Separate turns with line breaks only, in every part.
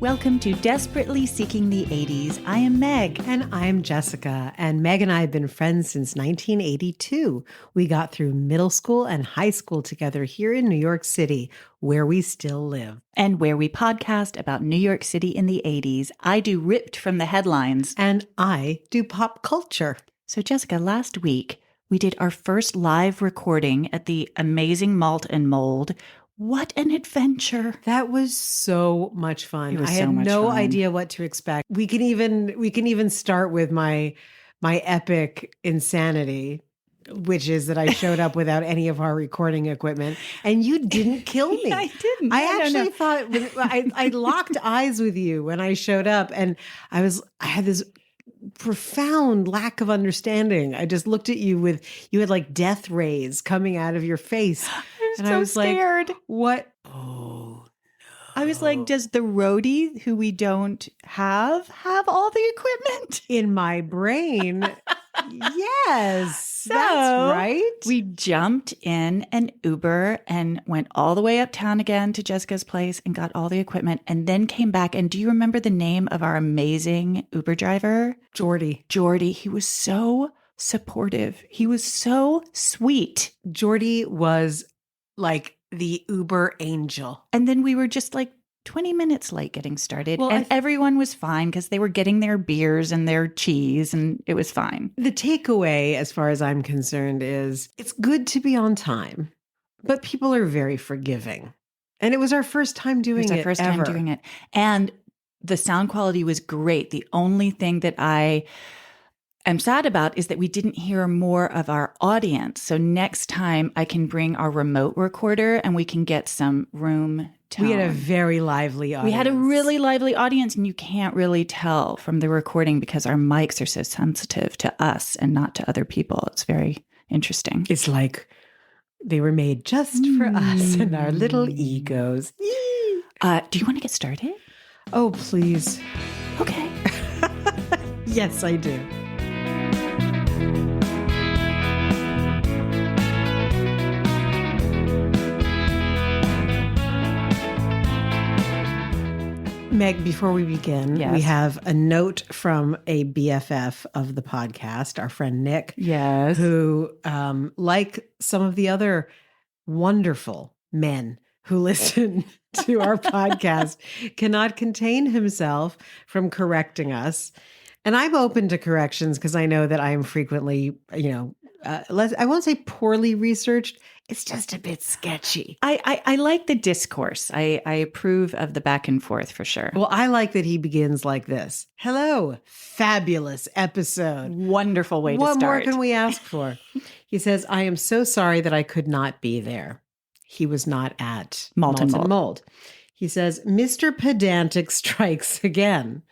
Welcome to Desperately Seeking the 80s. I am Meg.
And I'm Jessica. And Meg and I have been friends since 1982. We got through middle school and high school together here in New York City, where we still live.
And where we podcast about New York City in the 80s. I do Ripped from the Headlines.
And I do pop culture.
So Jessica, last week we did our first live recording at the amazing Malt and Mold. What an adventure.
That was so much fun.
I
had no idea what to expect. We can even start with my epic insanity, which is that I showed up without any of our recording equipment, and you didn't kill me.
I didn't.
I actually thought I locked eyes with you when I showed up, and I had this profound lack of understanding. I just looked at you had like death rays coming out of your face.
I was scared.
Like, what? Oh, no.
I was like, does the roadie who we don't have all the equipment?
In my brain, yes,
So
that's right.
We jumped in an Uber and went all the way uptown again to Jessica's place and got all the equipment and then came back. And do you remember the name of our amazing Uber driver?
Jordy.
He was so supportive. He was so sweet.
Jordy was like the Uber angel.
And then we were just like 20 minutes late getting started.
Well,
and everyone was fine because they were getting their beers and their cheese and it was fine.
The takeaway, as far as I'm concerned, is it's good to be on time, but people are very forgiving. And it was our first time doing it.
It was our first time doing it. And the sound quality was great. The only thing that I am sad about is that we didn't hear more of our audience. So next time I can bring our remote recorder and we can get some room tone.
We had a very lively audience.
We had a really lively audience, and you can't really tell from the recording because our mics are so sensitive to us and not to other people. It's very interesting.
It's like they were made just for us and our little egos.
Do you want to get started?
Oh, please.
Okay.
Yes, I do. Meg, before we begin,
Yes.
We have a note from a BFF of the podcast, our friend Nick.
Yes.
Who, like some of the other wonderful men who listen to our podcast, cannot contain himself from correcting us. And I'm open to corrections because I know that I am frequently, I won't say poorly researched. It's just a bit sketchy.
I like the discourse. I approve of the back and forth for sure.
Well, I like that he begins like this. Hello, fabulous episode.
Wonderful way to start.
What more can we ask for? He says, I am so sorry that I could not be there. He was not at
Malt and
Mold. He says, Mr. Pedantic strikes again.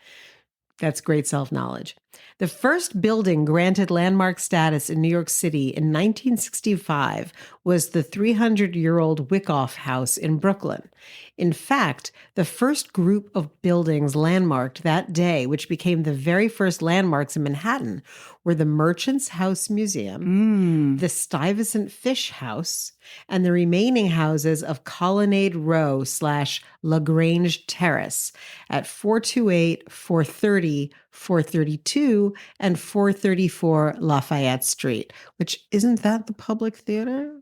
That's great self-knowledge. The first building granted landmark status in New York City in 1965 was the 300-year-old Wyckoff House in Brooklyn. In fact, the first group of buildings landmarked that day, which became the very first landmarks in Manhattan, were the Merchants House Museum, the Stuyvesant Fish House, and the remaining houses of Colonnade Row / LaGrange Terrace at 428, 430, 432, and 434 Lafayette Street, which isn't that the Public Theater?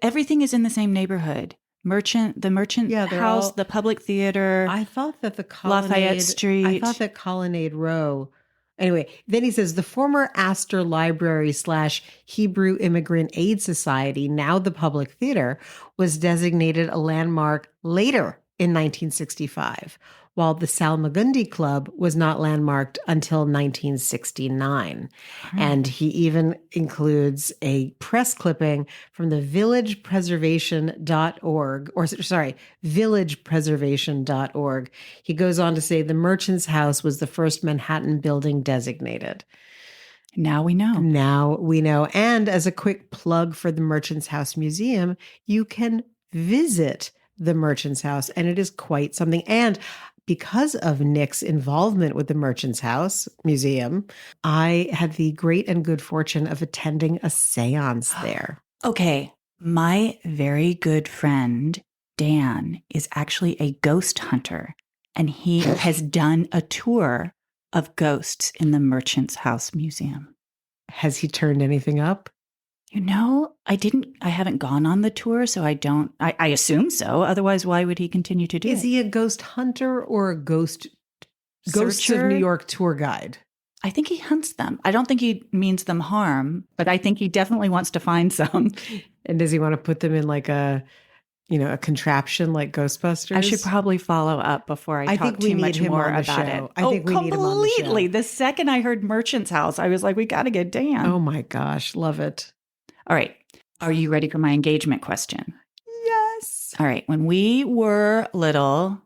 Everything is in the same neighborhood. The Merchant House, the Public Theater.
I thought that
Lafayette Street.
I thought that Colonnade Row. Anyway, then he says the former Astor Library / Hebrew Immigrant Aid Society, now the Public Theater, was designated a landmark later in 1965, while the Salmagundi Club was not landmarked until 1969. And he even includes a press clipping from the villagepreservation.org. He goes on to say the Merchants House was the first Manhattan building designated.
Now we know.
And as a quick plug for the Merchants House Museum, you can visit the Merchants House, and it is quite something. And because of Nick's involvement with the Merchants House Museum, I had the great and good fortune of attending a seance there.
Okay. My very good friend, Dan, is actually a ghost hunter. and he has done a tour of ghosts in the Merchant's House Museum.
Has he turned anything up?
I haven't gone on the tour, so I assume so. Otherwise, why would he continue to do it?
Is he a ghost hunter or a Ghosts
Searcher?
of New York tour guide?
I think he hunts them. I don't think he means them harm, but I think he definitely wants to find some.
And does he want to put them in like a contraption like Ghostbusters?
I should probably follow up before I talk too much more about it.
I think we need him on the show.
Completely. The second I heard Merchant's House, I was like, we got to get Dan.
Oh my gosh, love it.
All right. Are you ready for my engagement question?
Yes.
All right. When we were little,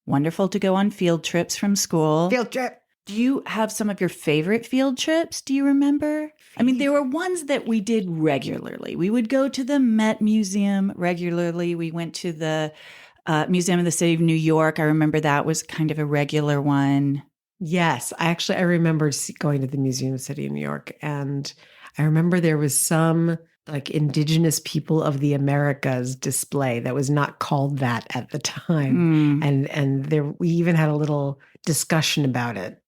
wonderful to go on field trips from school.
Field trip.
Do you have some of your favorite field trips? Do you remember? I mean, there were ones that we did regularly. We would go to the Met Museum regularly. We went to the Museum of the City of New York. I remember that was kind of a regular one.
Yes. I remember going to the Museum of the City of New York. And I remember there was some like Indigenous People of the Americas display that was not called that at the time. And we even had a little discussion about it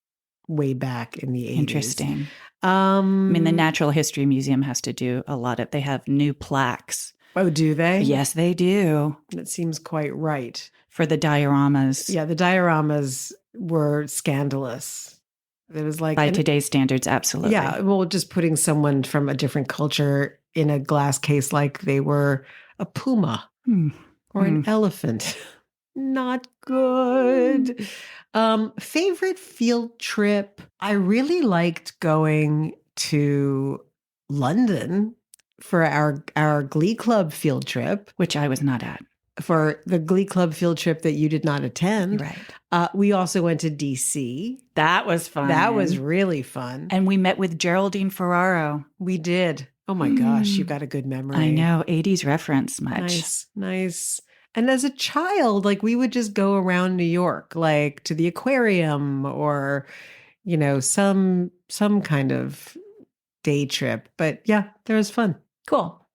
way back in the 80s.
Interesting. I mean, the Natural History Museum has to do a lot of, they have new plaques.
Oh, do they?
Yes, they do.
That seems quite right.
For the dioramas.
Yeah, the dioramas were scandalous. It was like...
By today's standards, absolutely.
Yeah, well, just putting someone from a different culture in a glass case like they were a puma or an elephant. Not good. Favorite field trip? I really liked going to London for our Glee Club field trip.
Which I was not at.
For the Glee Club field trip that you did not attend.
Right.
We also went to DC.
That was fun.
That was really fun.
And we met with Geraldine Ferraro.
We did. Oh my gosh, you've got a good memory.
I know, 80s reference much.
Nice. And as a child, like we would just go around New York, like to the aquarium or, some kind of day trip. But yeah, there was fun.
Cool.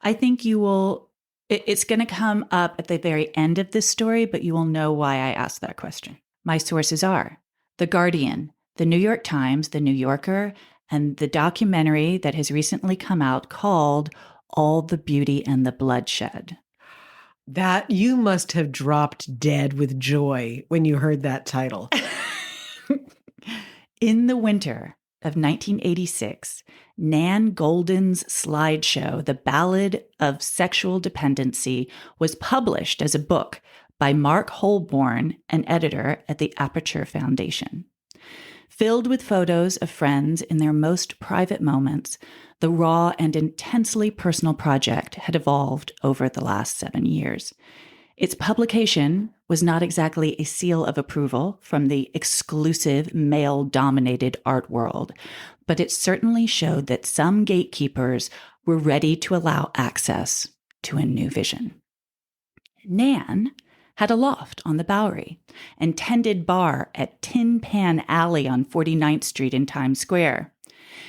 I think you will, it's going to come up at the very end of this story, but you will know why I asked that question. My sources are The Guardian, The New York Times, The New Yorker, and the documentary that has recently come out called All the Beauty and the Bloodshed.
That you must have dropped dead with joy when you heard that title.
In the winter of 1986, Nan Goldin's slideshow, The Ballad of Sexual Dependency, was published as a book by Mark Holborn, an editor at the Aperture Foundation. Filled with photos of friends in their most private moments, the raw and intensely personal project had evolved over the last 7 years. Its publication was not exactly a seal of approval from the exclusive male-dominated art world, but it certainly showed that some gatekeepers were ready to allow access to a new vision. Nan had a loft on the Bowery and tended bar at Tin Pan Alley on 49th Street in Times Square.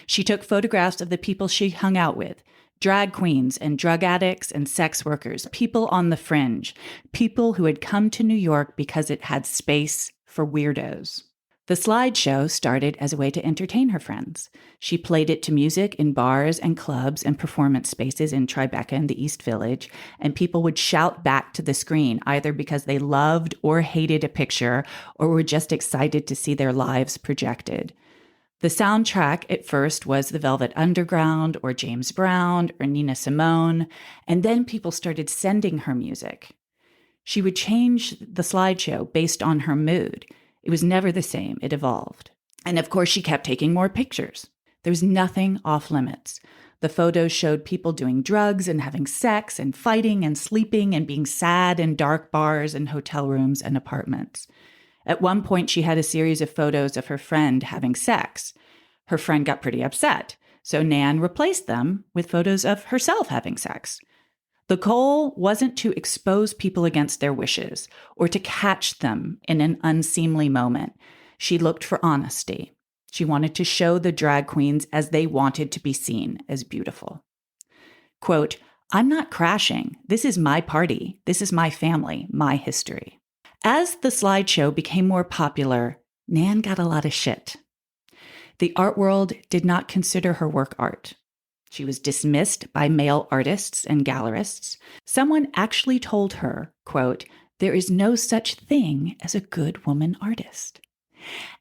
She took photographs of the people she hung out with, drag queens and drug addicts and sex workers, people on the fringe, people who had come to New York because it had space for weirdos. The slideshow started as a way to entertain her friends. She played it to music in bars and clubs and performance spaces in Tribeca and the East Village, and people would shout back to the screen either because they loved or hated a picture or were just excited to see their lives projected. The soundtrack at first was the Velvet Underground or James Brown or Nina Simone, and then people started sending her music. She would change the slideshow based on her mood. It was never the same. It evolved. And of course, she kept taking more pictures. There was nothing off limits. The photos showed people doing drugs and having sex and fighting and sleeping and being sad in dark bars and hotel rooms and apartments. At one point, she had a series of photos of her friend having sex. Her friend got pretty upset, so Nan replaced them with photos of herself having sex. The goal wasn't to expose people against their wishes or to catch them in an unseemly moment. She looked for honesty. She wanted to show the drag queens as they wanted to be seen as beautiful. Quote, "I'm not crashing. This is my party. This is my family, my history." As the slideshow became more popular, Nan got a lot of shit. The art world did not consider her work art. She was dismissed by male artists and gallerists. Someone actually told her, quote, "There is no such thing as a good woman artist."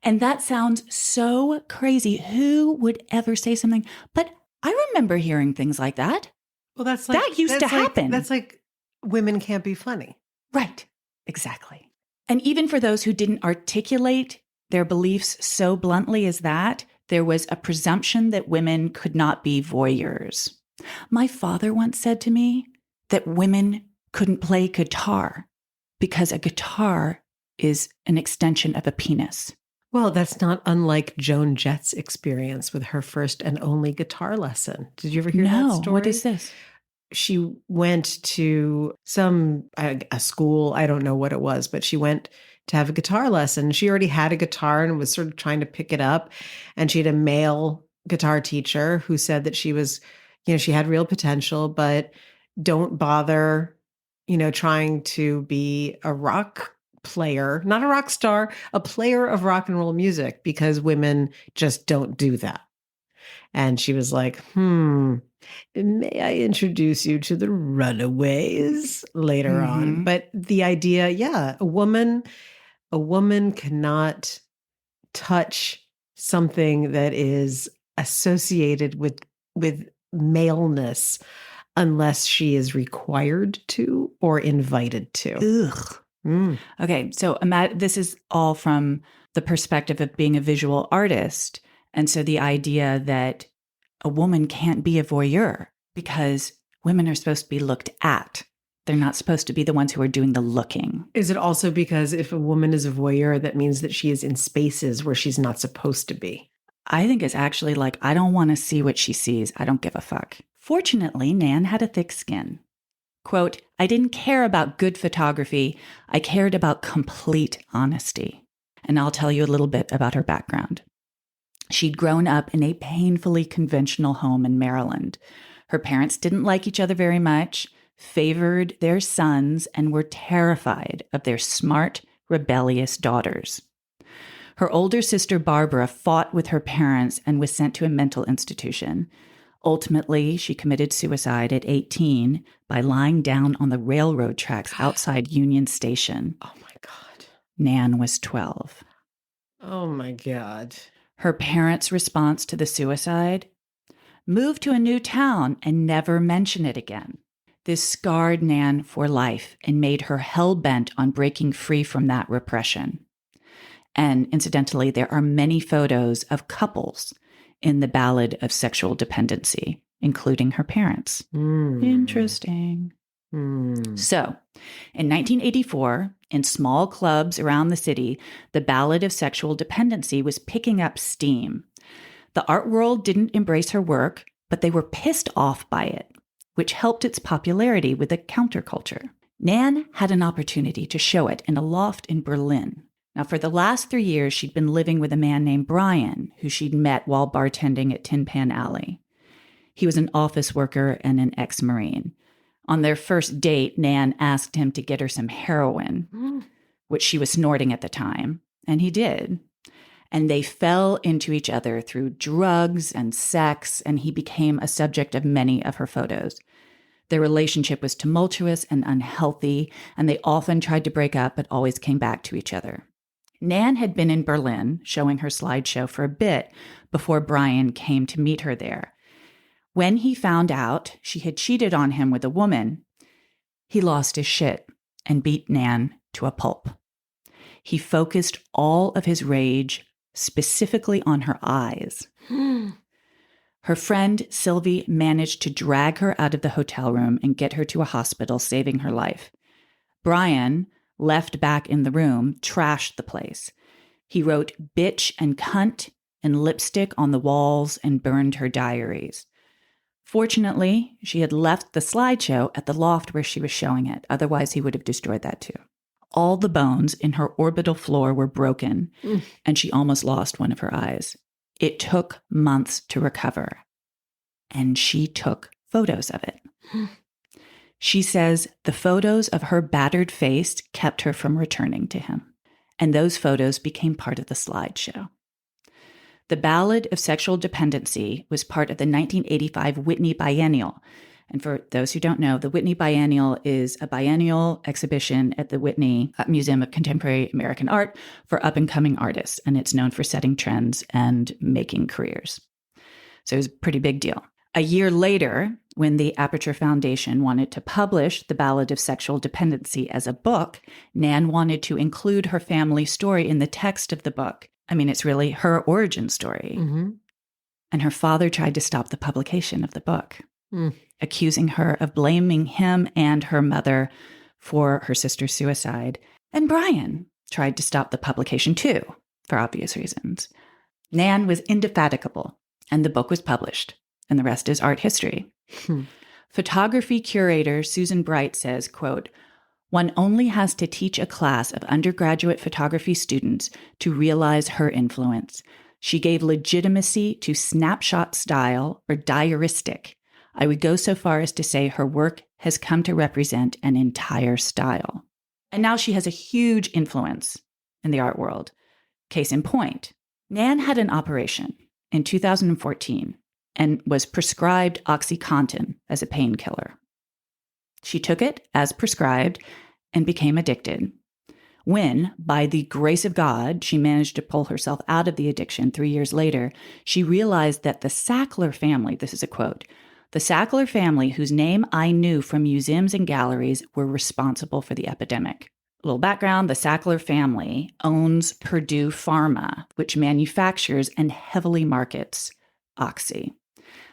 And that sounds so crazy. Who would ever say something? But I remember hearing things like that.
Well, that's like
That used to happen.
That's like women can't be funny.
Right. Exactly. And even for those who didn't articulate their beliefs so bluntly as that, there was a presumption that women could not be voyeurs. My father once said to me that women couldn't play guitar because a guitar is an extension of a penis.
Well, that's not unlike Joan Jett's experience with her first and only guitar lesson. Did you ever hear that story?
What is this?
She went to a school, I don't know what it was, but she went to have a guitar lesson. She already had a guitar and was sort of trying to pick it up. And she had a male guitar teacher who said that she was, she had real potential, but don't bother, trying to be a rock player, not a rock star, a player of rock and roll music, because women just don't do that. And she was like, may I introduce you to the Runaways later on? But the idea, a woman cannot touch something that is associated with maleness unless she is required to or invited to.
Ugh. Okay, so this is all from the perspective of being a visual artist. And so the idea that a woman can't be a voyeur because women are supposed to be looked at. They're not supposed to be the ones who are doing the looking.
Is it also because if a woman is a voyeur, that means that she is in spaces where she's not supposed to be?
I think it's actually like, I don't want to see what she sees. I don't give a fuck. Fortunately, Nan had a thick skin. Quote, "I didn't care about good photography. I cared about complete honesty." And I'll tell you a little bit about her background. She'd grown up in a painfully conventional home in Maryland. Her parents didn't like each other very much, favored their sons, and were terrified of their smart, rebellious daughters. Her older sister, Barbara, fought with her parents and was sent to a mental institution. Ultimately, she committed suicide at 18 by lying down on the railroad tracks outside Union Station.
Oh my God.
Nan was 12.
Oh my God.
Her parents' response to the suicide? Move to a new town and never mention it again. This scarred Nan for life and made her hell-bent on breaking free from that repression. And incidentally, there are many photos of couples in the Ballad of Sexual Dependency, including her parents. Interesting. So, in 1984, in small clubs around the city, the Ballad of Sexual Dependency was picking up steam. The art world didn't embrace her work, but they were pissed off by it, which helped its popularity with the counterculture. Nan had an opportunity to show it in a loft in Berlin. Now, for the last 3 years, she'd been living with a man named Brian, who she'd met while bartending at Tin Pan Alley. He was an office worker and an ex-Marine. On their first date, Nan asked him to get her some heroin, which she was snorting at the time, and he did. And they fell into each other through drugs and sex, and he became a subject of many of her photos. Their relationship was tumultuous and unhealthy, and they often tried to break up but always came back to each other. Nan had been in Berlin showing her slideshow for a bit before Brian came to meet her there. When he found out she had cheated on him with a woman, he lost his shit and beat Nan to a pulp. He focused all of his rage specifically on her eyes. Her friend Sylvie managed to drag her out of the hotel room and get her to a hospital, saving her life. Brian, left back in the room, trashed the place. He wrote bitch and cunt and lipstick on the walls and burned her diaries. Fortunately, she had left the slideshow at the loft where she was showing it. Otherwise, he would have destroyed that too. All the bones in her orbital floor were broken, and she almost lost one of her eyes. It took months to recover, and she took photos of it. She says the photos of her battered face kept her from returning to him, and those photos became part of the slideshow. The Ballad of Sexual Dependency was part of the 1985 Whitney Biennial. And for those who don't know, the Whitney Biennial is a biennial exhibition at the Whitney Museum of Contemporary American Art for up-and-coming artists, and it's known for setting trends and making careers. So it was a pretty big deal. A year later, when the Aperture Foundation wanted to publish The Ballad of Sexual Dependency as a book, Nan wanted to include her family story in the text of the book. I mean, it's really her origin story.
Mm-hmm.
And her father tried to stop the publication of the book,
Mm.
accusing her of blaming him and her mother for her sister's suicide. And Brian tried to stop the publication too, for obvious reasons. Nan was indefatigable, and the book was published. And the rest is art history. Photography curator Susan Bright says, quote, "One only has to teach a class of undergraduate photography students to realize her influence. She gave legitimacy to snapshot style or diaristic. I would go so far as to say her work has come to represent an entire style." And now she has a huge influence in the art world. Case in point, Nan had an operation in 2014 and was prescribed OxyContin as a painkiller. She took it as prescribed and became addicted. When, by the grace of God, she managed to pull herself out of the addiction 3 years later, she realized that the Sackler family, this is a quote, "The Sackler family, whose name I knew from museums and galleries, were responsible for the epidemic." A little background, the Sackler family owns Purdue Pharma, which manufactures and heavily markets Oxy.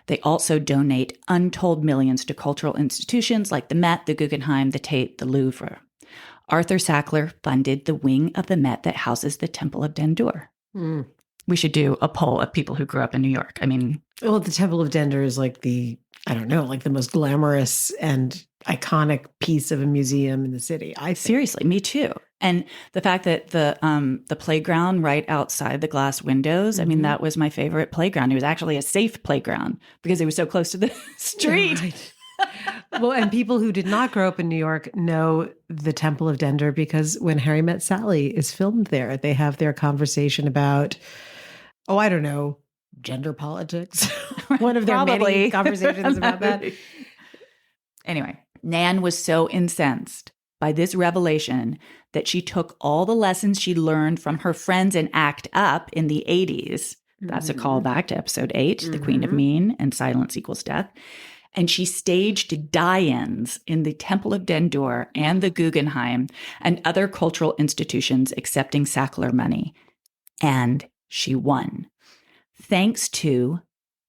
They also donate untold millions to cultural institutions like the Met, the Guggenheim, the Tate, the Louvre. Arthur Sackler funded the wing of the Met that houses the Temple of Dendur.
Mm.
We should do a poll of people who grew up in New York. I mean,
Well, the Temple of Dendur is like the most glamorous and iconic piece of a museum in the city. I think.
seriously, me too. And the fact that the playground right outside the glass windows, I mean, that was my favorite playground. It was actually a safe playground because it was so close to the street.
Right. Well, and people who did not grow up in New York know the Temple of Dendur because when Harry Met Sally is filmed there, they have their conversation about, gender politics. One of their many conversations about that.
Anyway, Nan was so incensed by this revelation that she took all the lessons she learned from her friends in Act Up in the 80s. That's a callback to episode 8, The Queen of Mean and Silence Equals Death. And she staged die-ins in the Temple of Dendur and the Guggenheim and other cultural institutions accepting Sackler money. And she won. Thanks to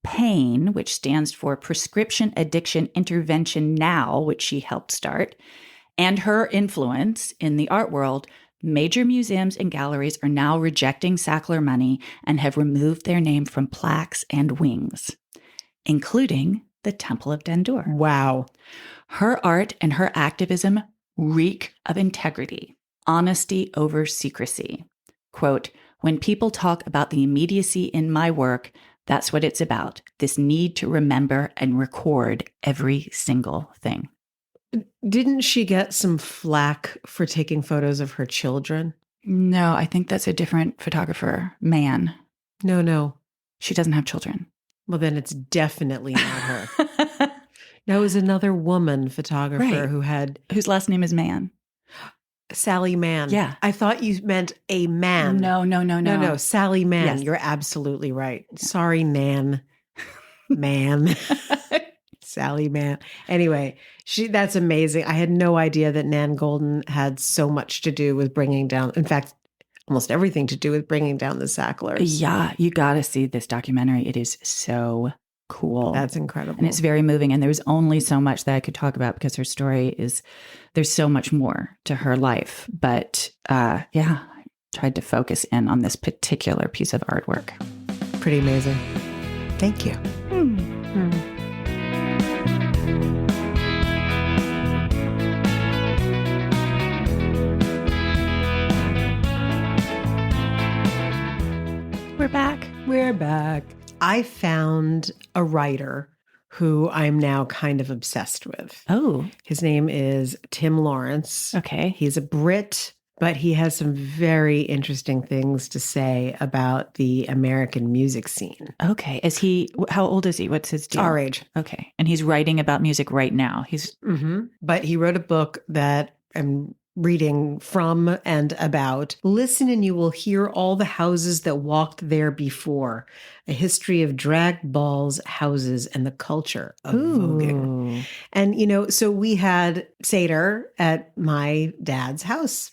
PAIN, which stands for Prescription Addiction Intervention Now, which she helped start, and her influence in the art world, major museums and galleries are now rejecting Sackler money and have removed their name from plaques and wings, including the Temple of Dendur.
Wow.
Her art and her activism reek of integrity, honesty over secrecy. Quote, "When people talk about the immediacy in my work, that's what it's about, this need to remember and record every single thing."
Didn't she get some flack for taking photos of her children?
No, I think that's a different photographer, man.
No.
She doesn't have children.
Well, then it's definitely not her. No, it was another woman photographer who had...
Whose last name is Mann.
Sally Mann.
Yeah.
I thought you meant a man.
No.
Sally Mann.
Yes.
You're absolutely right. Sorry, Nan. Man. Sally Mann. Anyway, that's amazing. I had no idea that Nan Goldin had so much to do with bringing down, in fact, almost everything to do with bringing down the Sacklers.
Yeah, you got to see this documentary. It is so cool.
That's incredible.
And it's very moving. And there's only so much that I could talk about because her story is, there's so much more to her life. But I tried to focus in on this particular piece of artwork.
Pretty amazing. Thank you.
We're back.
We're back. I found a writer who I'm now kind of obsessed with.
Oh,
His name is Tim Lawrence.
okay.
He's a Brit, but he has some very interesting things to say about the American music scene.
Okay. How old is he? What's his deal?
Our age.
Okay. And he's writing about music right now.
But he wrote a book that I'm reading from and about. Listen and you will hear all the houses that walked there before. A history of drag balls, houses, and the culture of voguing. And, so we had Seder at my dad's house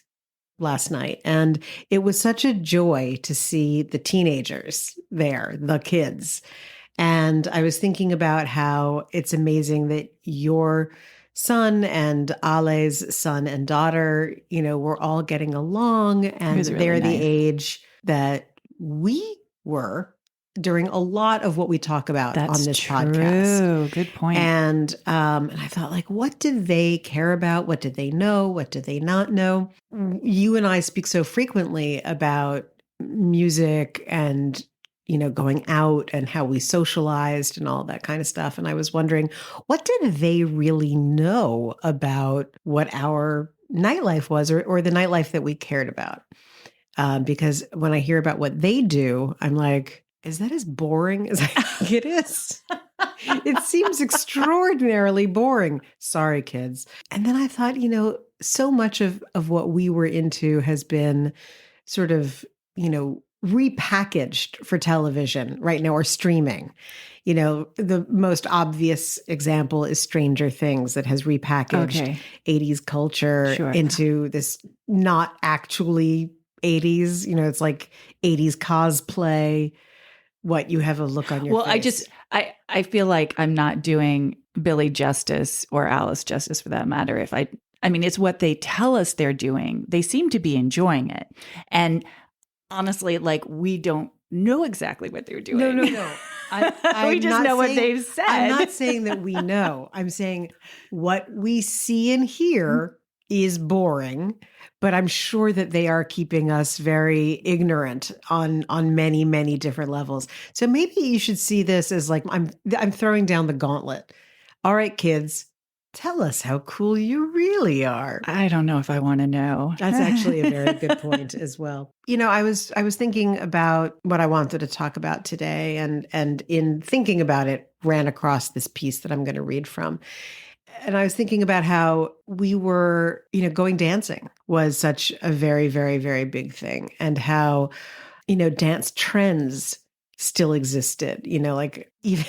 last night. And it was such a joy to see the teenagers there, the kids. And I was thinking about how it's amazing that your son and Ale's son and daughter, we're all getting along, and
really
they're the
nice.
age that we were during a lot of what we talk about on this podcast.
Good point.
And I thought, like, what did they care about? What did they know? What did they not know? You and I speak so frequently about music and going out and how we socialized and all that kind of stuff. And I was wondering, what did they really know about what our nightlife was, or the nightlife that we cared about? Because when I hear about what they do, I'm like, is that as boring as I think it is? It seems extraordinarily boring. Sorry, kids. And then I thought, so much of what we were into has been sort of, repackaged for television right now, or streaming. The most obvious example is Stranger Things, that has repackaged 80s culture into this not actually 80s. It's like 80s cosplay. What, you have a look on your face?
I feel like I'm not doing Billy justice, or Alice justice for that matter. I mean, it's what they tell us they're doing. They seem to be enjoying it. And honestly, like, we don't know exactly what they're doing.
No.
We just know what they've said.
I'm not saying that we know. I'm saying what we see and hear is boring, but I'm sure that they are keeping us very ignorant on many, many different levels. So maybe you should see this as like, I'm throwing down the gauntlet. All right, kids, tell us how cool you really are.
I don't know if I want to know.
That's actually a very good point as well. I was thinking about what I wanted to talk about today, and in thinking about it, ran across this piece that I'm going to read from. And I was thinking about how we were, going dancing was such a very, very, very big thing, and how, dance trends still existed. Like, even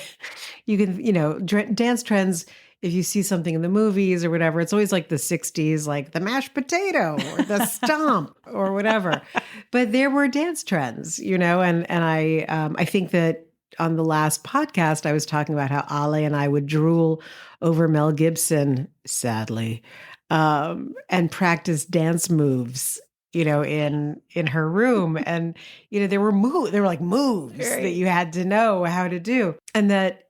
you can, dance trends. If you see something in the movies or whatever, it's always like the 60s, like the mashed potato or the stomp or whatever. But there were dance trends, and I think that on the last podcast, I was talking about how Ale and I would drool over Mel Gibson, sadly, and practice dance moves, in her room. And, there were like moves that you had to know how to do. And that,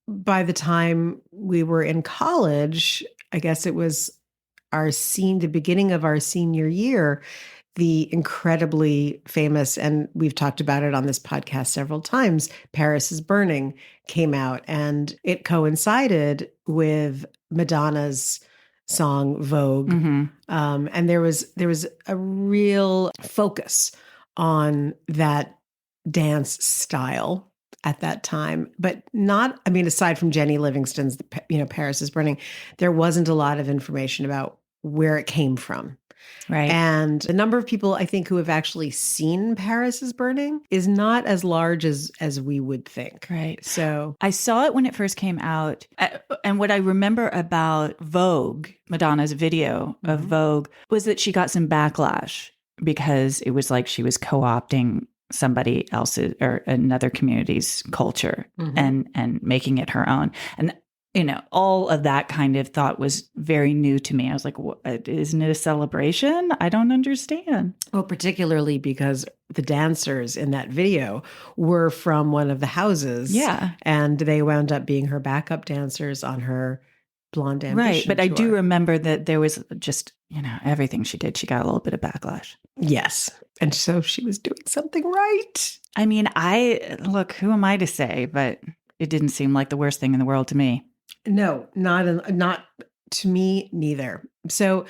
by the time we were in college, I guess it was the beginning of our senior year, the incredibly famous, and we've talked about it on this podcast several times, Paris is Burning came out, and it coincided with Madonna's song Vogue. And there was a real focus on that dance style at that time, but not, aside from Jenny Livingston's, Paris is Burning, there wasn't a lot of information about where it came from.
Right.
And the number of people, I think, who have actually seen Paris is Burning is not as large as we would think.
Right.
So
I saw it when it first came out. And what I remember about Vogue, Madonna's video of Vogue, was that she got some backlash because it was like she was co-opting somebody else's or another community's culture and making it her own. And all of that kind of thought was very new to me. I was like, isn't it a celebration? I don't understand.
Well, particularly because the dancers in that video were from one of the houses.
Yeah.
And they wound up being her backup dancers on her Blonde Ambition
Right. But
tour.
I do remember that there was just, everything she did, she got a little bit of backlash.
Yes. And so she was doing something right.
I mean, look, who am I to say? But it didn't seem like the worst thing in the world to me.
No, not to me neither. So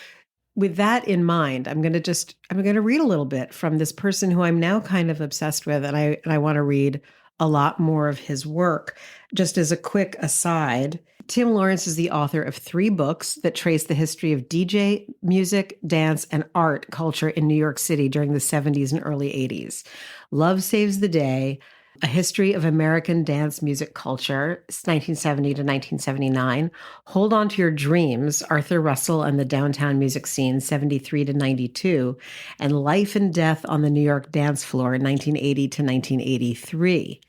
with that in mind, I'm going to read a little bit from this person who I'm now kind of obsessed with, and I want to read a lot more of his work. Just as a quick aside, Tim Lawrence is the author of 3 books that trace the history of DJ, music, dance, and art culture in New York City during the 70s and early 80s. Love Saves the Day, A History of American Dance Music Culture, 1970 to 1979. Hold On to Your Dreams, Arthur Russell and the Downtown Music Scene, 73 to 92. And Life and Death on the New York Dance Floor, 1980 to 1983.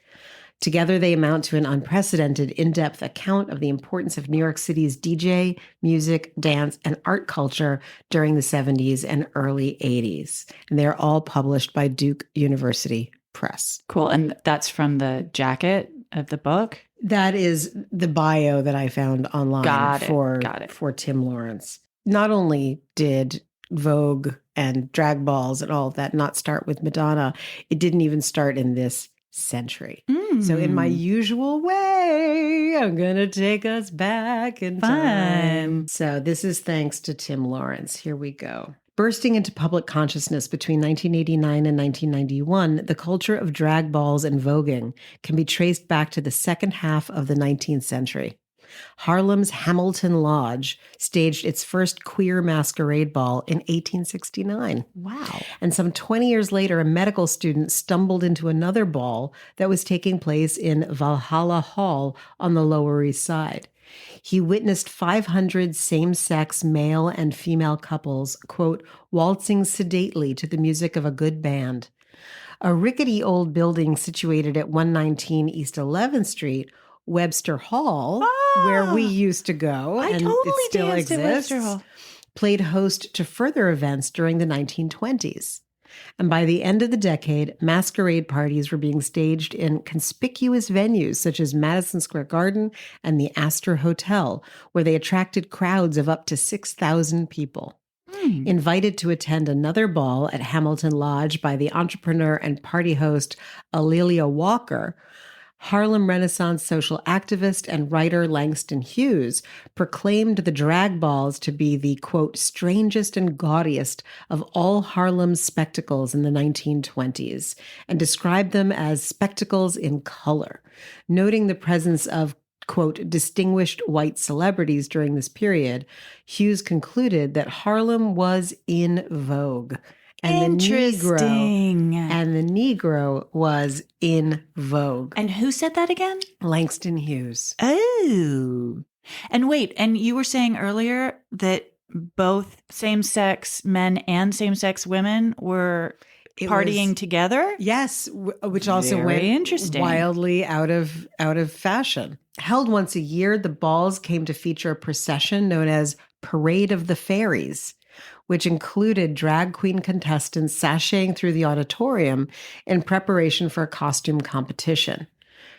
Together, they amount to an unprecedented, in-depth account of the importance of New York City's DJ, music, dance, and art culture during the 70s and early 80s. And they're all published by Duke University Press.
Cool. And that's from the jacket of the book?
That is the bio that I found online
Got it.
for Tim Lawrence. Not only did Vogue and drag balls and all of that not start with Madonna, it didn't even start in this century. So in my usual way, I'm going to take us back in time. So this is thanks to Tim Lawrence. Here we go. Bursting into public consciousness between 1989 and 1991, the culture of drag balls and voguing can be traced back to the second half of the 19th century. Harlem's Hamilton Lodge staged its first queer masquerade ball in 1869.
Wow.
And some 20 years later, a medical student stumbled into another ball that was taking place in Valhalla Hall on the Lower East Side. He witnessed 500 same-sex male and female couples, quote, waltzing sedately to the music of a good band. A rickety old building situated at 119 East 11th Street, Webster Hall, where we used to go,
I
and
totally
it still
danced at
exists,
Webster Hall.
played host to further events during the 1920s. And by the end of the decade, masquerade parties were being staged in conspicuous venues such as Madison Square Garden and the Astor Hotel, where they attracted crowds of up to 6,000 people. Invited to attend another ball at Hamilton Lodge by the entrepreneur and party host Alelia Walker, Harlem Renaissance social activist and writer Langston Hughes proclaimed the drag balls to be the, quote, strangest and gaudiest of all Harlem's spectacles in the 1920s, and described them as spectacles in color, noting the presence of, quote, distinguished white celebrities during this period. Hughes concluded that Harlem was in vogue. And the Negro was in vogue.
And who said that again?
Langston Hughes.
Oh. And wait, and you were saying earlier that both same-sex men and same-sex women were partying together?
Yes, which also
Very
went
interesting.
wildly out of fashion. Held once a year, the balls came to feature a procession known as Parade of the Fairies, which included drag queen contestants sashaying through the auditorium in preparation for a costume competition.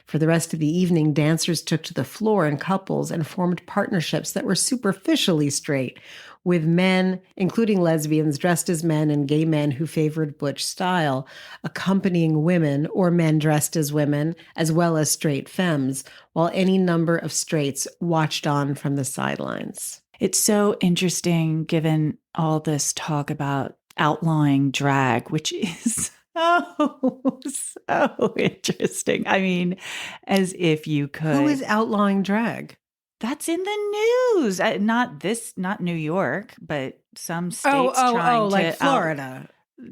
For the rest of the evening, dancers took to the floor in couples and formed partnerships that were superficially straight, with men, including lesbians, dressed as men and gay men who favored butch style, accompanying women or men dressed as women, as well as straight femmes, while any number of straights watched on from the sidelines.
It's so interesting given all this talk about outlawing drag, which is so interesting. I mean, as if you could.
Who is outlawing drag?
That's in the news. Not New York, but some states trying
like
to
Florida.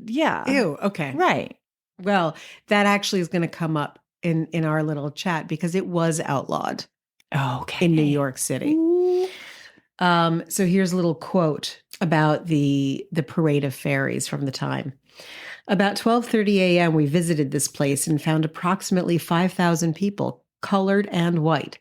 Yeah.
Ew, okay.
Right.
Well, that actually is going to come up in our little chat because it was outlawed in New York City.
Ooh.
So here's a little quote about the Parade of Fairies from the time. About 12:30 a.m., we visited this place and found approximately 5,000 people, colored and white.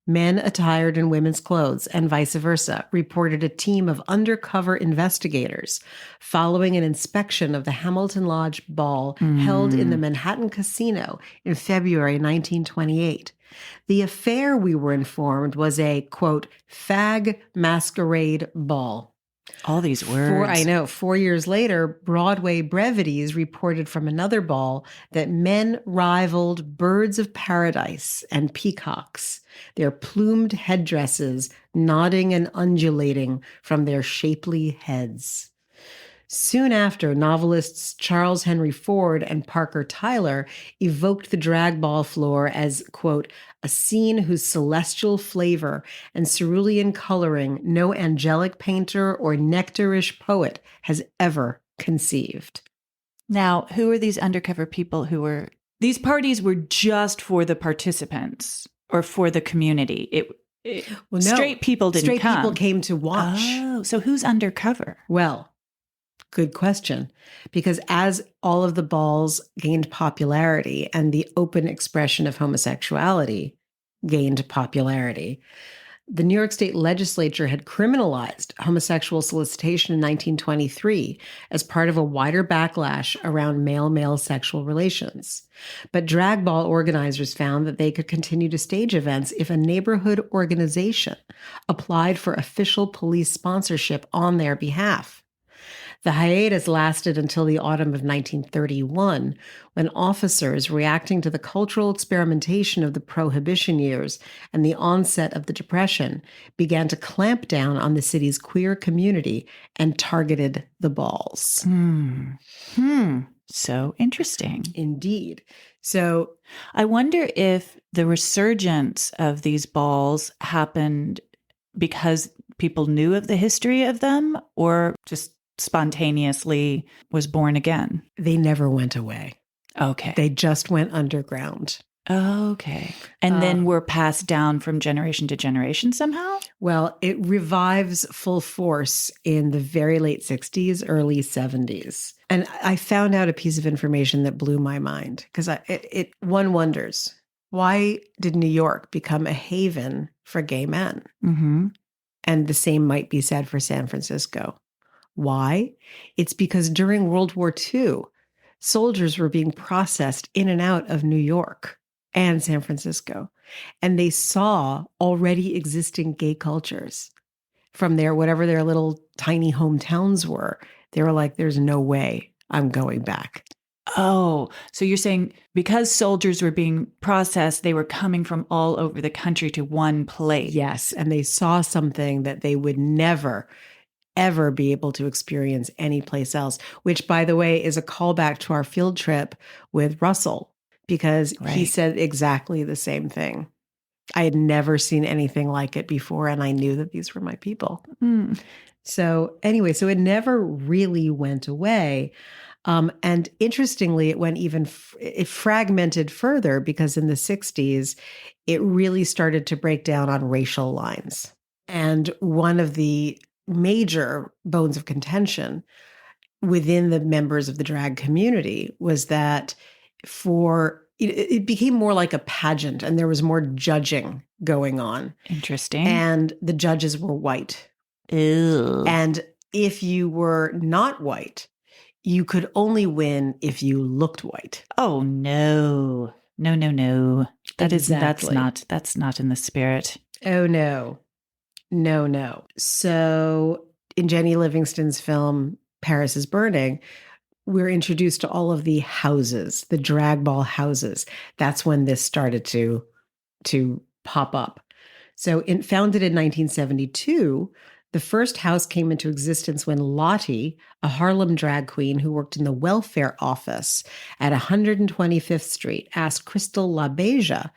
Men attired in women's clothes and vice versa, reported a team of undercover investigators following an inspection of the Hamilton Lodge ball held in the Manhattan Casino in February 1928. The affair, we were informed, was a, quote, fag masquerade ball.
All these words.
4 years later, Broadway Brevities reported from another ball that men rivaled birds of paradise and peacocks, their plumed headdresses nodding and undulating from their shapely heads. Soon after, novelists Charles Henry Ford and Parker Tyler evoked the drag ball floor as, quote, a scene whose celestial flavor and cerulean coloring no angelic painter or nectarish poet has ever conceived.
Now, who are these undercover people these parties were just for the participants or for the community? Straight people didn't come.
Straight people came to watch.
Oh, so who's undercover?
Well, good question. Because as all of the balls gained popularity and the open expression of homosexuality gained popularity, the New York State legislature had criminalized homosexual solicitation in 1923 as part of a wider backlash around male-male sexual relations. But drag ball organizers found that they could continue to stage events if a neighborhood organization applied for official police sponsorship on their behalf. The hiatus lasted until the autumn of 1931, when officers, reacting to the cultural experimentation of the Prohibition years and the onset of the Depression, began to clamp down on the city's queer community and targeted the balls.
So interesting.
Indeed. So
I wonder if the resurgence of these balls happened because people knew of the history of them or just spontaneously was born again.
they never went away.
Okay.
They just went underground.
Okay. And then were passed down from generation to generation somehow?
Well, it revives full force in the very late 60s, early 70s. And I found out a piece of information that blew my mind because one wonders, why did New York become a haven for gay men?
Mm-hmm.
And the same might be said for San Francisco. Why? It's because during World War II, soldiers were being processed in and out of New York and San Francisco. And they saw already existing gay cultures from whatever their little tiny hometowns were. They were like, there's no way I'm going back.
Oh, so you're saying because soldiers were being processed, they were coming from all over the country to one place.
Yes. And they saw something that they would never ever be able to experience anyplace else, which, by the way, is a callback to our field trip with Russell, because he said exactly the same thing. I had never seen anything like it before, and I knew that these were my people. So anyway, so it never really went away. And interestingly, it went it fragmented further because in the 60s, it really started to break down on racial lines. And one of the major bones of contention within the members of the drag community was that it became more like a pageant and there was more judging going on.
Interesting.
And the judges were white.
Ew.
And if you were not white, you could only win if you looked white.
Oh, no. No.
Exactly.
That's not in the spirit.
Oh, no. No. So in Jenny Livingston's film, Paris is Burning, we're introduced to all of the houses, the drag ball houses. That's when this started to pop up. So founded in 1972, the first house came into existence when Lottie, a Harlem drag queen who worked in the welfare office at 125th Street, asked Crystal LaBeija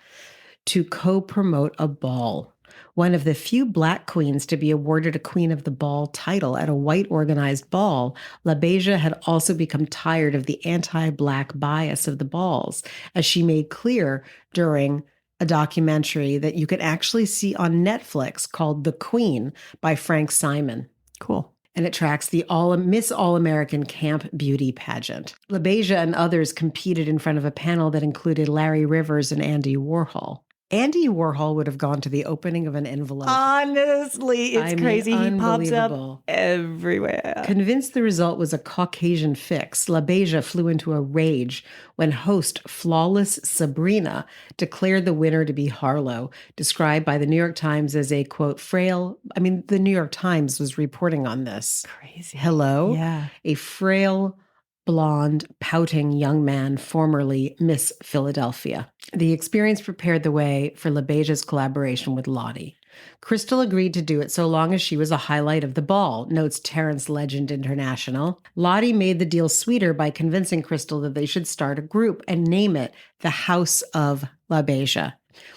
to co-promote a ball. One of the few Black queens to be awarded a Queen of the Ball title at a white organized ball, LaBeija had also become tired of the anti-Black bias of the balls, as she made clear during a documentary that you could actually see on Netflix called The Queen by Frank Simon.
Cool.
And it tracks the Miss All-American Camp Beauty pageant. LaBeija and others competed in front of a panel that included Larry Rivers and Andy Warhol. Andy Warhol would have gone to the opening of an envelope.
Honestly, it's crazy. He pops up
unbelievable.
everywhere.
Convinced the result was a Caucasian fix, LaBeija flew into a rage when host Flawless Sabrina declared the winner to be Harlow, described by the New York Times as a, quote, the New York Times was reporting on this.
Crazy.
Hello?
Yeah.
A frail, blonde, pouting young man, formerly Miss Philadelphia. The experience prepared the way for LaBeija's collaboration with Lottie. Crystal agreed to do it so long as she was a highlight of the ball, notes Terrence Legend International. Lottie made the deal sweeter by convincing Crystal that they should start a group and name it the House of LaBeija,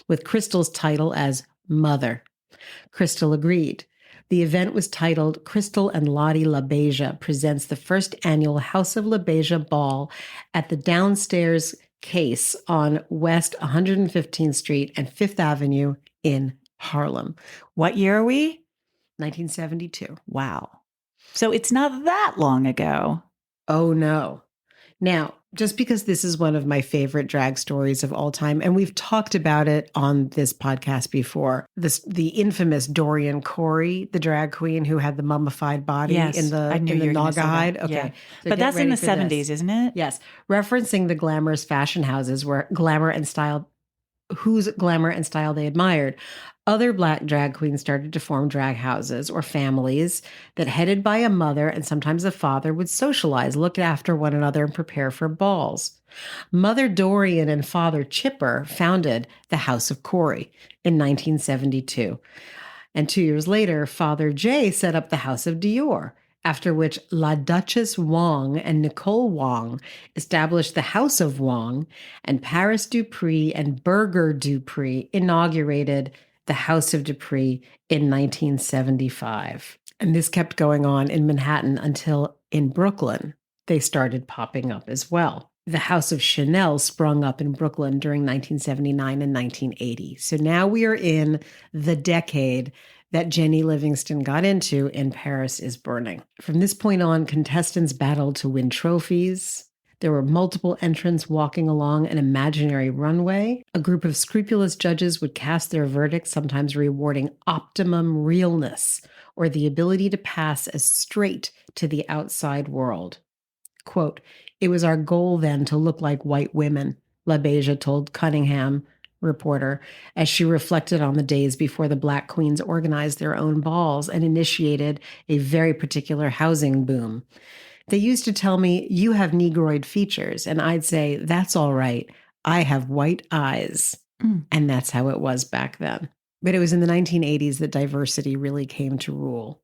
with Crystal's title as Mother. Crystal agreed. The event was titled Crystal and Lottie LaBeija presents the first annual House of LaBeija Ball at the Downstairs Case on West 115th Street and 5th Avenue in Harlem.
What year are we?
1972.
Wow. So it's not that long ago.
Oh, no. Now, just because this is one of my favorite drag stories of all time, and we've talked about it on this podcast before, the infamous Dorian Corey, the drag queen who had the mummified body in the Naga hide. Okay.
Yeah.
So
but that's in the
ready for
70s,
this.
isn't it?
Yes. Referencing the glamorous fashion houses where glamour and style, whose glamour and style they admired. Other Black drag queens started to form drag houses or families that, headed by a mother and sometimes a father, would socialize, look after one another, and prepare for balls. Mother Dorian and Father Chipper founded the House of Corey in 1972. And 2 years later, Father Jay set up the House of Dior, after which La Duchess Wong and Nicole Wong established the House of Wong, and Paris Dupree and Berger Dupree inaugurated the House of Dupree in 1975. And this kept going on in Manhattan until in Brooklyn, they started popping up as well. The House of Chanel sprung up in Brooklyn during 1979 and 1980. So now we are in the decade that Jenny Livingston got into in Paris is Burning. From this point on, contestants battled to win trophies. There were multiple entrants walking along an imaginary runway. A group of scrupulous judges would cast their verdict, sometimes rewarding optimum realness or the ability to pass as straight to the outside world. Quote, "It was our goal then to look like white women," LaBeija told Cunningham reporter, as she reflected on the days before the Black queens organized their own balls and initiated a very particular housing boom. "They used to tell me, 'You have Negroid features,' and I'd say, 'That's all right. I have white eyes.'" And that's how it was back then. But it was in the 1980s that diversity really came to rule.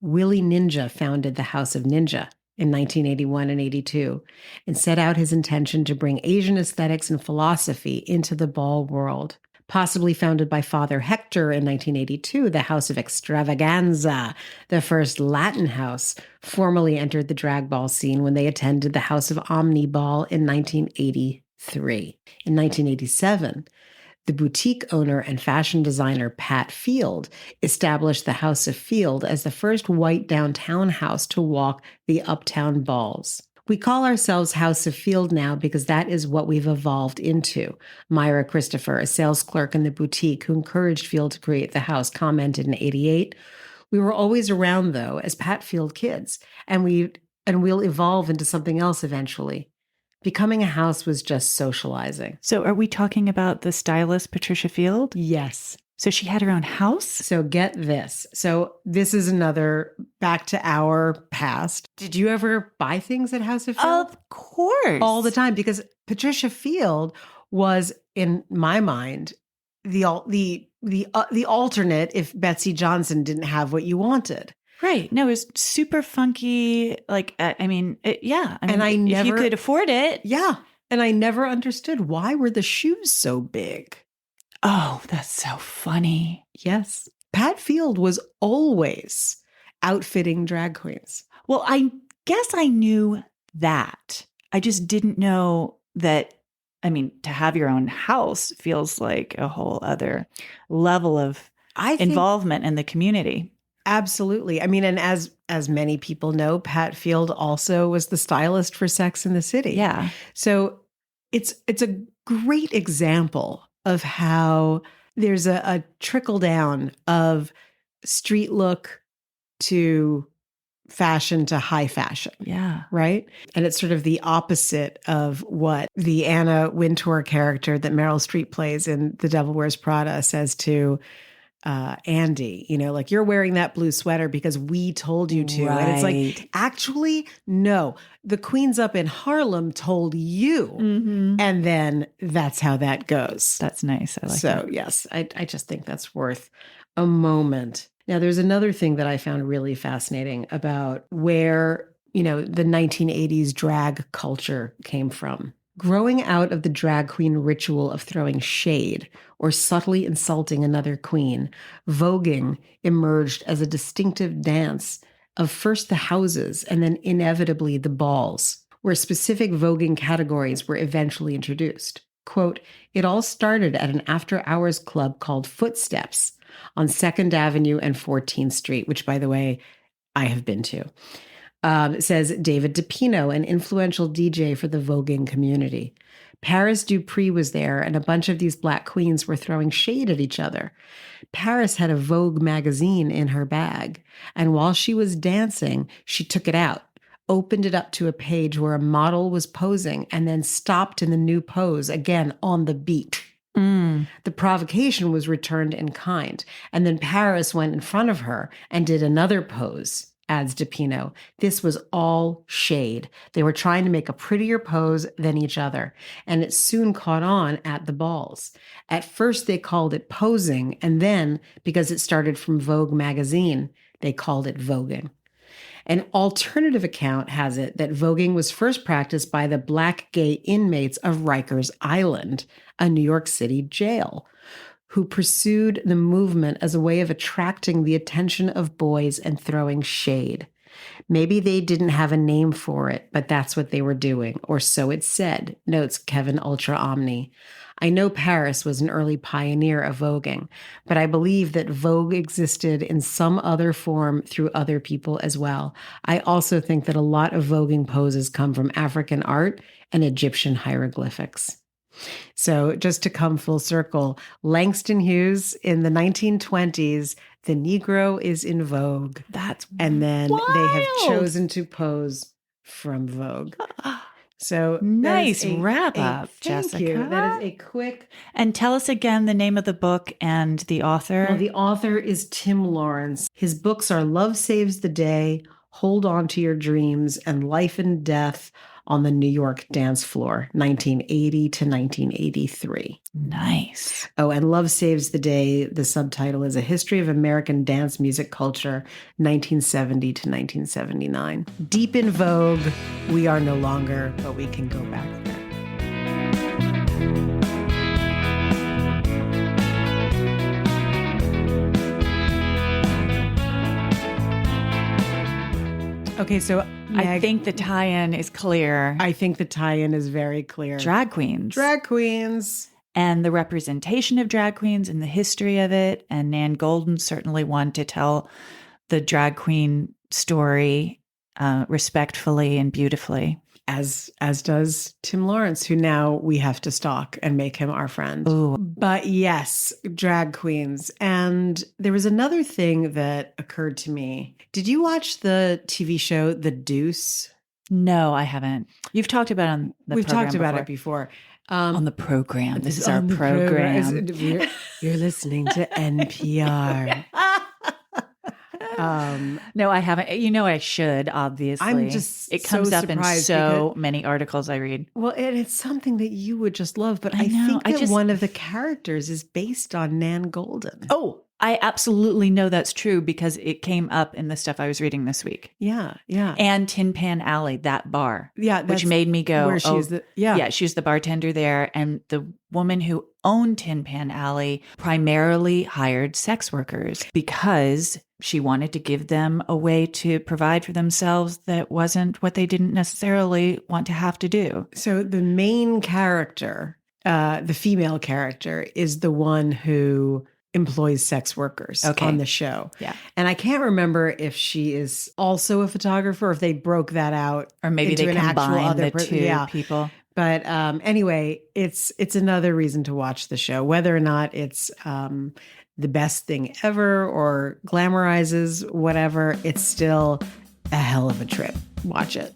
Willie Ninja founded the House of Ninja in 1981 and 82 and set out his intention to bring Asian aesthetics and philosophy into the ball world. Possibly founded by Father Hector in 1982, the House of Extravaganza, the first Latin house, formally entered the drag ball scene when they attended the House of Omni Ball in 1983. In 1987, the boutique owner and fashion designer Pat Field established the House of Field as the first white downtown house to walk the uptown balls. "We call ourselves House of Field now because that is what we've evolved into," Myra Christopher, a sales clerk in the boutique who encouraged Field to create the house, commented in 88. "We were always around, though, as Pat Field kids, and we'll evolve into something else eventually. Becoming a house was just socializing."
So are we talking about the stylist Patricia Field?
Yes.
So she had her own house?
So get this. So this is another back to our past. Did you ever buy things at House of Field?
Of course.
All the time, because Patricia Field was, in my mind, the alternate if Betsy Johnson didn't have what you wanted.
Right. No, it was super funky. Like, yeah. If you could afford it.
Yeah. And I never understood, why were the shoes so big?
Oh, that's so funny.
Yes. Pat Field was always outfitting drag queens.
Well, I guess I knew that. I just didn't know that. I mean, to have your own house feels like a whole other level of involvement in the community.
Absolutely. I mean, and as many people know, Pat Field also was the stylist for Sex and the City.
Yeah.
So it's a great example of how there's a trickle down of street look to fashion to high fashion.
Yeah.
Right? And it's sort of the opposite of what the Anna Wintour character that Meryl Streep plays in The Devil Wears Prada says to Andy, like, you're wearing that blue sweater because we told you to. And it's like, actually, no, the queens up in Harlem told you.
Mm-hmm.
And then that's how that goes.
That's nice. I like
So,
that.
yes, I just think that's worth a moment. Now, there's another thing that I found really fascinating about where, the 1980s drag culture came from. Growing out of the drag queen ritual of throwing shade or subtly insulting another queen, voguing emerged as a distinctive dance of first the houses and then inevitably the balls, where specific voguing categories were eventually introduced. Quote, it all started at an after-hours club called Footsteps on 2nd Avenue and 14th Street, which, by the way, I have been to. Says David DePino, an influential DJ for the voguing community. Paris Dupree was there, and a bunch of these Black queens were throwing shade at each other. Paris had a Vogue magazine in her bag, and while she was dancing, she took it out, opened it up to a page where a model was posing, and then stopped in the new pose, again on the beat. The provocation was returned in kind, and then Paris went in front of her and did another pose. Adds DePino. This was all shade. They were trying to make a prettier pose than each other, and it soon caught on at the balls. At first, they called it posing, and then, because it started from Vogue magazine, they called it voguing. An alternative account has it that voguing was first practiced by the Black gay inmates of Rikers Island, a New York City jail, who pursued the movement as a way of attracting the attention of boys and throwing shade. Maybe they didn't have a name for it, but that's what they were doing, or so it said, notes Kevin Ultra Omni. I know Paris was an early pioneer of voguing, but I believe that Vogue existed in some other form through other people as well. I also think that a lot of voguing poses come from African art and Egyptian hieroglyphics. So just to come full circle, Langston Hughes in the 1920s, the Negro is in vogue. And then
wild.
They have chosen to pose from Vogue. So
nice wrap up,
Jessica.
Thank you.
That is a quick.
And tell us again the name of the book and the author.
Well, the author is Tim Lawrence. His books are Love Saves the Day, Hold On to Your Dreams, and Life and Death on the New York Dance Floor, 1980 to 1983.
Nice.
Oh, and Love Saves the Day, the subtitle is A History of American Dance Music Culture, 1970 to 1979. Deep in vogue, we are no longer, but we can go back there. Okay, so Meg,
I think the tie-in is clear.
I think the tie-in is very clear.
Drag queens.
Drag queens.
And the representation of drag queens and the history of it. And Nan Goldin certainly wanted to tell the drag queen story respectfully and beautifully.
As does Tim Lawrence, who now we have to stalk and make him our friend.
Ooh.
But yes, drag queens. And there was another thing that occurred to me. Did you watch the TV show The Deuce?
No, I haven't. You've talked about it on the
We've
program
talked about it before.
On the program. This is our
on the
program.
You're listening to NPR.
No, I haven't. You know, I should, obviously.
I'm just
it comes
so
up in
surprised
so many articles I read.
Well, and it's something that you would just love. But
I
I
know,
think that one of the characters is based on Nan Goldin.
Oh, I absolutely know that's true because it came up in the stuff I was reading this week.
Yeah, yeah.
And Tin Pan Alley, that bar.
Yeah,
which made me go,
where she's
she's the bartender there. And the woman who owned Tin Pan Alley primarily hired sex workers because she wanted to give them a way to provide for themselves that wasn't what they didn't necessarily want to have to do.
So the main character, the female character, is the one who employs sex workers on the show.
Yeah.
And I can't remember if she is also a photographer or if they broke that out.
Or maybe they combine the two people.
But anyway, it's another reason to watch the show, whether or not it's the best thing ever or glamorizes whatever. It's still a hell of a trip. Watch it.